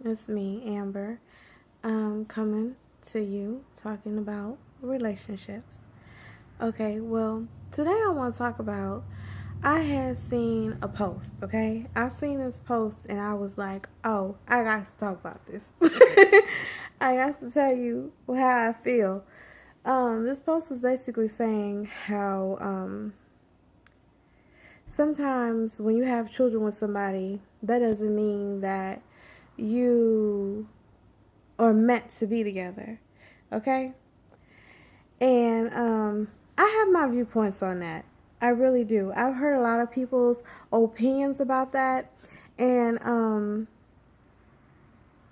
It's me, Amber, coming to you talking about relationships. Okay, well, today I want to talk about. I had seen a post, okay? I seen this post and I was like, oh, I got to talk about this. I got to tell you how I feel. This post was basically saying how sometimes when you have children with somebody, that doesn't mean that you are meant to be together. Okay? And I have my viewpoints on that. I really do. I've heard a lot of people's opinions about that. And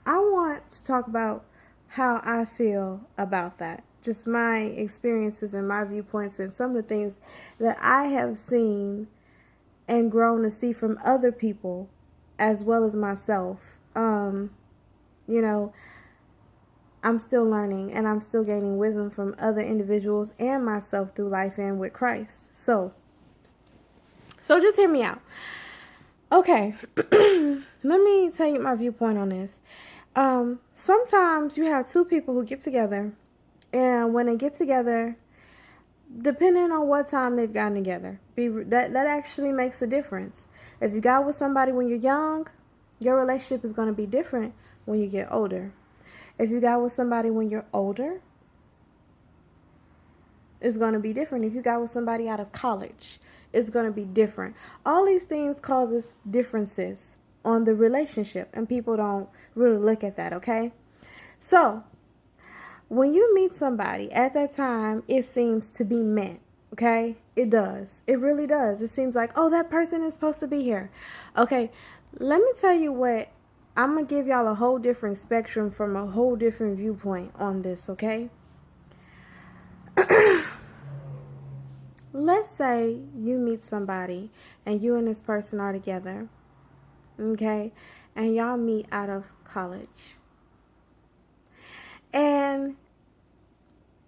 I want to talk about how I feel about that. Just my experiences and my viewpoints and some of the things that I have seen and grown to see from other people as well as myself. You know, I'm still learning and I'm still gaining wisdom from other individuals and myself through life and with Christ. So just hear me out. Okay, let me tell you my viewpoint on this. Sometimes you have two people who get together, and when they get together, depending on what time they've gotten together, that actually makes a difference. If you got with somebody when you're young, your relationship is going to be different when you get older. If you got with somebody when you're older, it's going to be different. If you got with somebody out of college, it's going to be different. All these things causes differences on the relationship, and people don't really look at that, okay? So, when you meet somebody, at that time, it seems to be meant, okay? It does. It really does. It seems like, oh, that person is supposed to be here. Okay, let me tell you what. I'm going to give y'all a whole different spectrum from a whole different viewpoint on this, okay? Let's say you meet somebody and you and this person are together, okay? And y'all meet out of college. And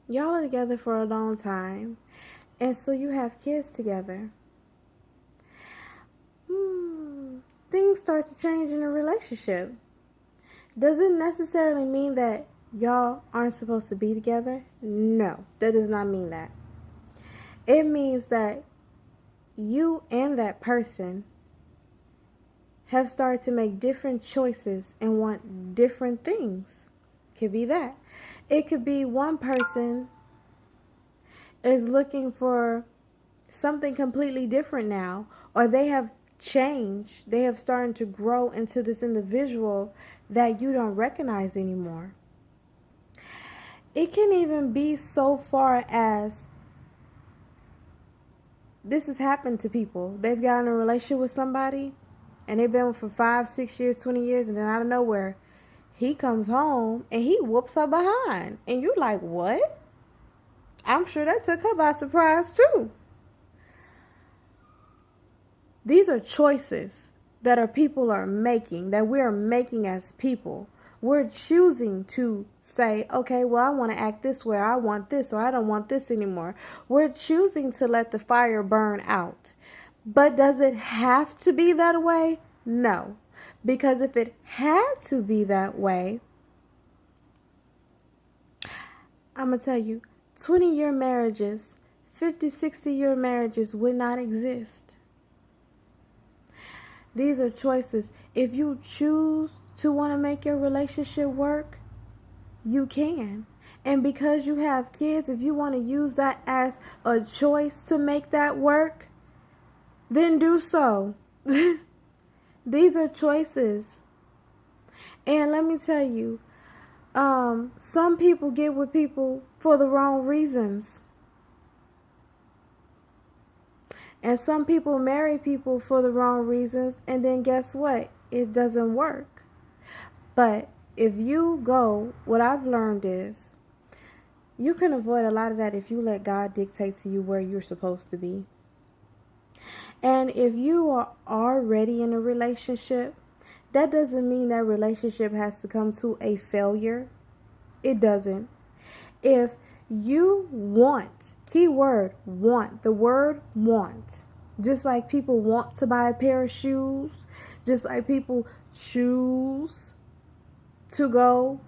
y'all are together for a long time. And so you have kids together. Things start to change in a relationship. Does it necessarily mean that y'all aren't supposed to be together? No, that does not mean that. It means that you and that person have started to make different choices and want different things. Could be that. It could be one person is looking for something completely different now, or they have changed. They have started to grow into this individual that you don't recognize anymore. It can even be so far as this has happened to people. They've gotten in a relationship with somebody and they've been for 5, 6 years, 20 years, and then out of nowhere, he comes home and he whoops her behind. And you're like, what? I'm sure that took her by surprise too. These are choices that people are making, that we're making as people. We're choosing to say, okay, well, I want to act this way, or I want this, or I don't want this anymore. We're choosing to let the fire burn out. But does it have to be that way? No. Because if it had to be that way, I'm going to tell you, 20-year marriages, 50, 60-year marriages would not exist. These are choices. If you choose to want to make your relationship work, you can. And because you have kids, if you want to use that as a choice to make that work, then do so. These are choices. And let me tell you, some people get with people for the wrong reasons. And some people marry people for the wrong reasons, and then guess what? It doesn't work. But if you go, what I've learned is, you can avoid a lot of that if you let God dictate to you where you're supposed to be. And if you are already in a relationship, that doesn't mean that relationship has to come to a failure. It doesn't. If you want, keyword want, the word want, just like people want to buy a pair of shoes, just like people choose to go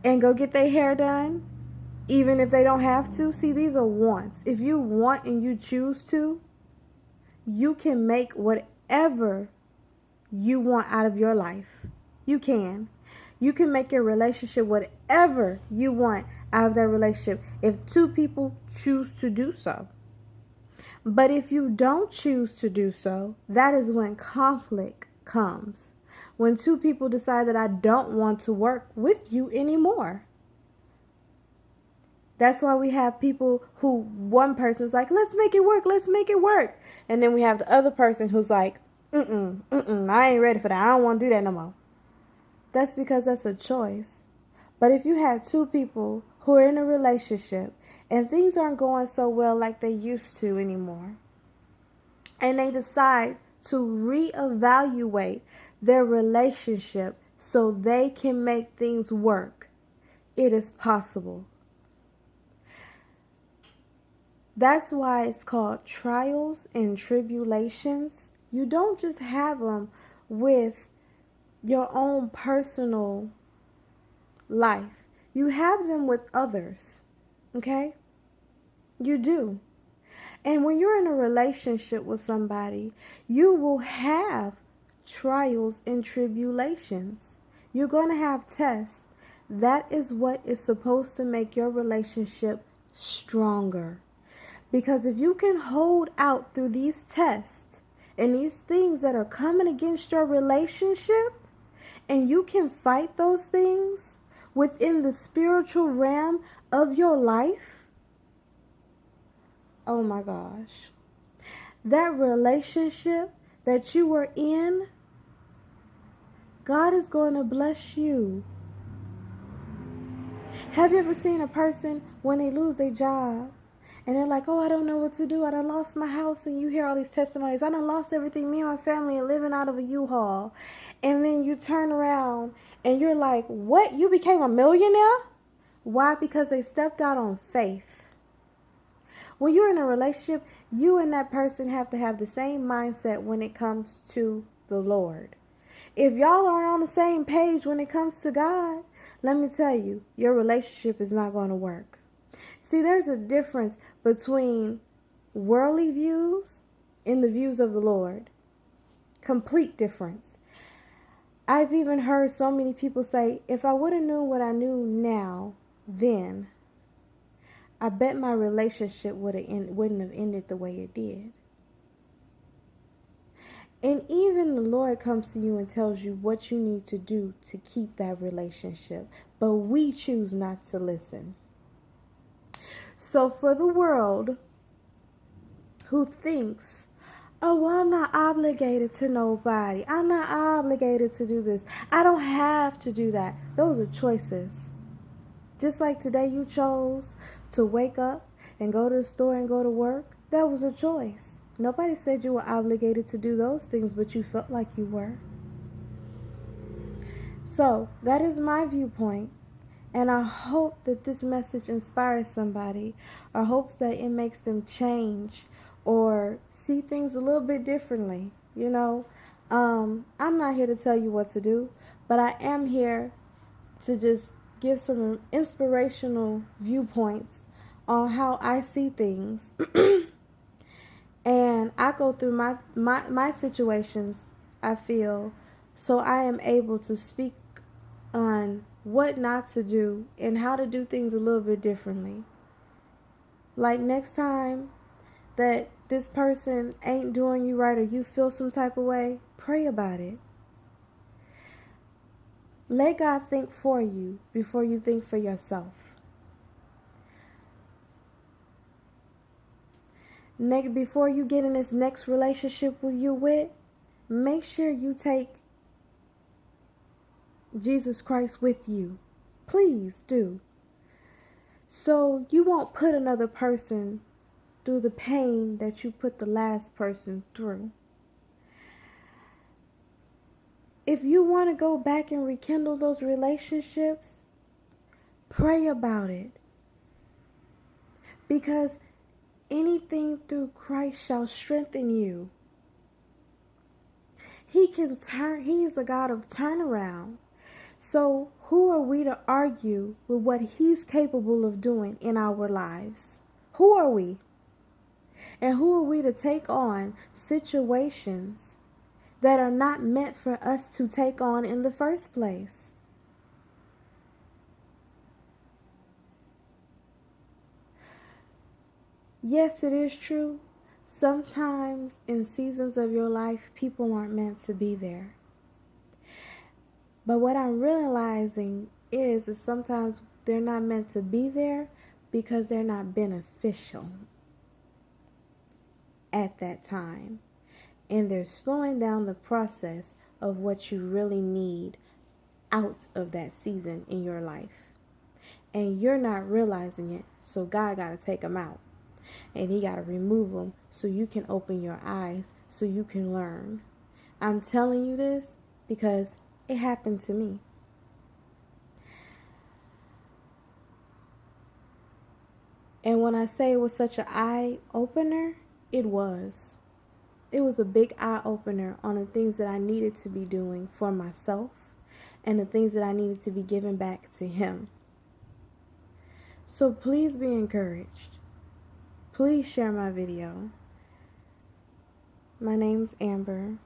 and go get their hair done, even if they don't have to. See, these are wants. If you want and you choose to, you can make whatever you want out of your life. You can. You can make your relationship whatever you want out of that relationship if two people choose to do so. But if you don't choose to do so, that is when conflict comes. When two people decide that I don't want to work with you anymore. That's why we have people who one person's like, let's make it work, let's make it work. And then we have the other person who's like, I ain't ready for that. I don't want to do that no more. That's because that's a choice. But if you had two people who are in a relationship and things aren't going so well like they used to anymore, and they decide to reevaluate their relationship so they can make things work, it is possible. That's why it's called trials and tribulations. You don't just have them with your own personal life. You have them with others. Okay? You do. And when you're in a relationship with somebody, you will have trials and tribulations. You're going to have tests. That is what is supposed to make your relationship stronger. Because if you can hold out through these tests and these things that are coming against your relationship, and you can fight those things within the spiritual realm of your life, oh my gosh, that relationship that you were in, God is going to bless you. Have you ever seen a person when they lose their job and they're like, oh, I don't know what to do. I done lost my house. And you hear all these testimonies. I done lost everything. Me and my family are living out of a U-Haul. And then you turn around and you're like, what? You became a millionaire? Why? Because they stepped out on faith. When you're in a relationship, you and that person have to have the same mindset when it comes to the Lord. If y'all are on the same page when it comes to God, let me tell you, your relationship is not going to work. See, there's a difference between worldly views and the views of the Lord. Complete difference. I've even heard so many people say, if I would have known what I knew now, then I bet my relationship wouldn't have ended the way it did. And even the Lord comes to you and tells you what you need to do to keep that relationship. But we choose not to listen. So for the world who thinks, oh, well, I'm not obligated to nobody. I'm not obligated to do this. I don't have to do that. Those are choices. Just like today you chose to wake up and go to the store and go to work. That was a choice. Nobody said you were obligated to do those things, but you felt like you were. So that is my viewpoint. And I hope that this message inspires somebody, or hopes that it makes them change or see things a little bit differently. You know, I'm not here to tell you what to do, but I am here to just give some inspirational viewpoints on how I see things. And I go through my situations, I feel, so I am able to speak on what not to do and how to do things a little bit differently. Like next time that this person ain't doing you right or you feel some type of way, pray about it. Let God think for you before you think for yourself. Before you get in this next relationship you with, make sure you take Jesus Christ with you. Please do. So you won't put another person through the pain that you put the last person through. If you want to go back and rekindle those relationships, pray about it. Because anything through Christ shall strengthen you. He is a God of turnaround. So who are we to argue with what He's capable of doing in our lives? Who are we? And who are we to take on situations that are not meant for us to take on in the first place? Yes, it is true. Sometimes in seasons of your life, people aren't meant to be there. But what I'm realizing is that sometimes they're not meant to be there because they're not beneficial at that time. And they're slowing down the process of what you really need out of that season in your life. And you're not realizing it, so God got to take them out. And He got to remove them so you can open your eyes, so you can learn. I'm telling you this because it happened to me. And when I say it was such an eye-opener, it was. It was a big eye-opener on the things that I needed to be doing for myself and the things that I needed to be giving back to Him. So please be encouraged. Please share my video. My name's Amber.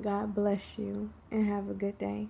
God bless you and have a good day.